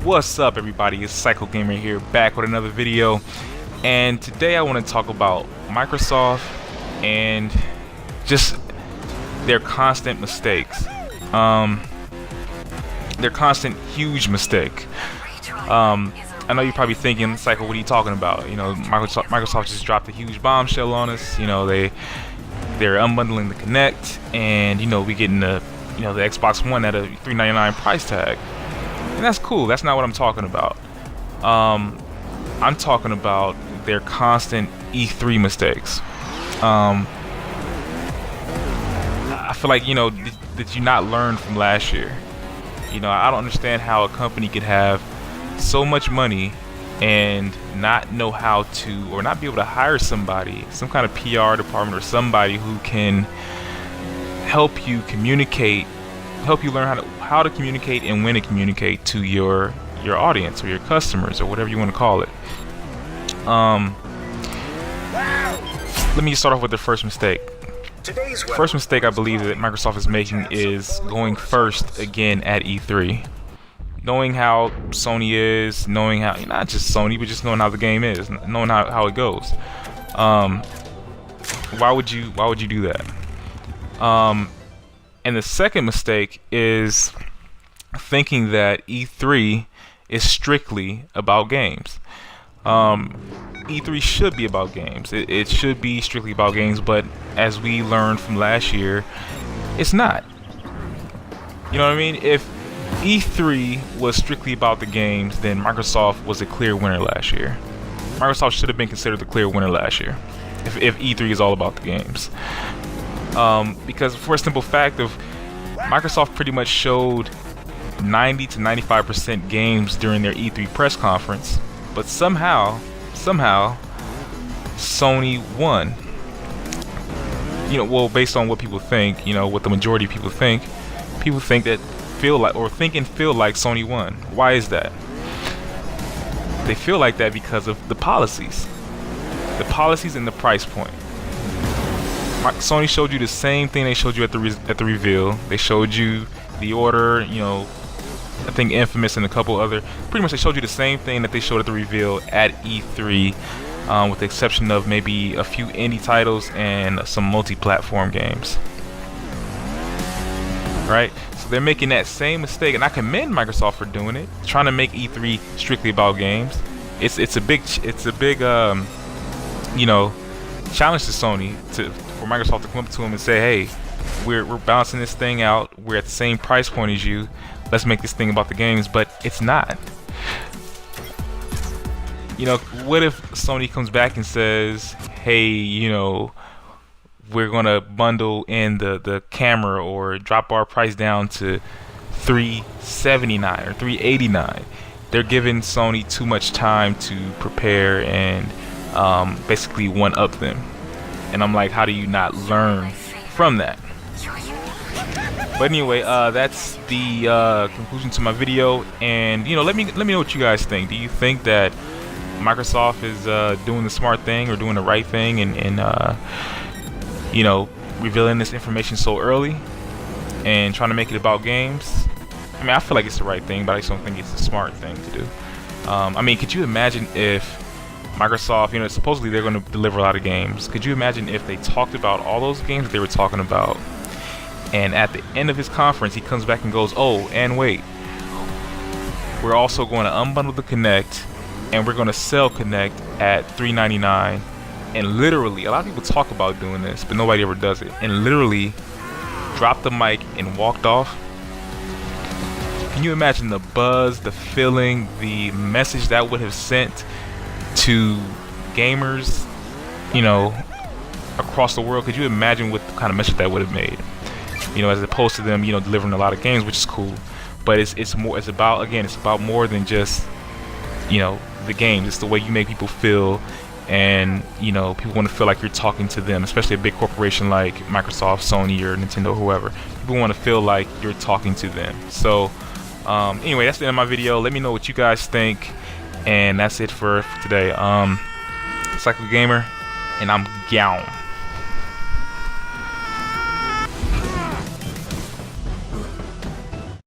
What's up, everybody? It's Psycho Gamer here, back with another video. And today I want to talk about Microsoft and just their constant mistakes. Their constant huge mistake. I know you're probably thinking, Psycho, what are you talking about? You know, Microsoft just dropped a huge bombshell on us. You know, they're unbundling the Kinect, and we getting the the Xbox One at a $399 price tag. And that's cool. That's not what I'm talking about. I'm talking about their constant E3 mistakes. I feel like, did you not learn from last year? I don't understand how a company could have so much money and not know how to, or not be able to hire somebody, some kind of PR department or somebody who can help you communicate, help you learn how to communicate and when to communicate to your audience or your customers or whatever you want to call it. Let me start off with the first mistake. First mistake I believe that Microsoft is making is going first again at E3. Knowing how Sony is, knowing how, not just Sony, but just knowing how the game is, knowing how it goes. Why would you do that? And the second mistake is thinking that E3 is strictly about games. E3 should be about games. It should be strictly about games, but as we learned from last year, it's not. You know what I mean? If E3 was strictly about the games, then Microsoft was a clear winner last year. Microsoft should have been considered the clear winner last year if E3 is all about the games. Because for a simple fact of Microsoft pretty much showed 90 to 95% games during their E3 press conference, but somehow Sony won. Well, based on what people think, what the majority of people think that feel like Sony won. Why is that? They feel like that because of the policies and the price point. Sony showed you the same thing they showed you at the reveal. They showed you The Order, I think Infamous and a couple other. Pretty much they showed you the same thing that they showed at the reveal at E3, with the exception of maybe a few indie titles and some multi-platform games. Right? So they're making that same mistake, and I commend Microsoft for doing it, trying to make E3 strictly about games. It's a big challenge to Sony for Microsoft to come up to them and say, hey, we're balancing this thing out. We're at the same price point as you. Let's make this thing about the games, but it's not. What if Sony comes back and says, hey, we're gonna bundle in the camera or drop our price down to $379 or $389. They're giving Sony too much time to prepare and basically one-up them. And I'm like, how do you not learn from that? But anyway, that's the conclusion to my video. And let me know what you guys think. Do you think that Microsoft is doing the smart thing or doing the right thing and revealing this information so early and trying to make it about games? I mean, I feel like it's the right thing, but I just don't think it's the smart thing to do. Could you imagine if Microsoft, supposedly they're going to deliver a lot of games. Could you imagine if they talked about all those games that they were talking about, and at the end of his conference, he comes back and goes, oh, and wait, we're also going to unbundle the Kinect, and we're going to sell Kinect at $399, and literally, a lot of people talk about doing this, but nobody ever does it, and literally dropped the mic and walked off. Can you imagine the buzz, the feeling, the message that would have sent to gamers, across the world? Could you imagine what kind of message that would have made? As opposed to them, delivering a lot of games, which is cool, but it's about more than just, the games. It's the way you make people feel, and people want to feel like you're talking to them, especially a big corporation like Microsoft, Sony, or Nintendo, whoever. People want to feel like you're talking to them. So anyway, that's the end of my video. Let me know what you guys think. And that's it for today. Psycho Gamer, and I'm gone.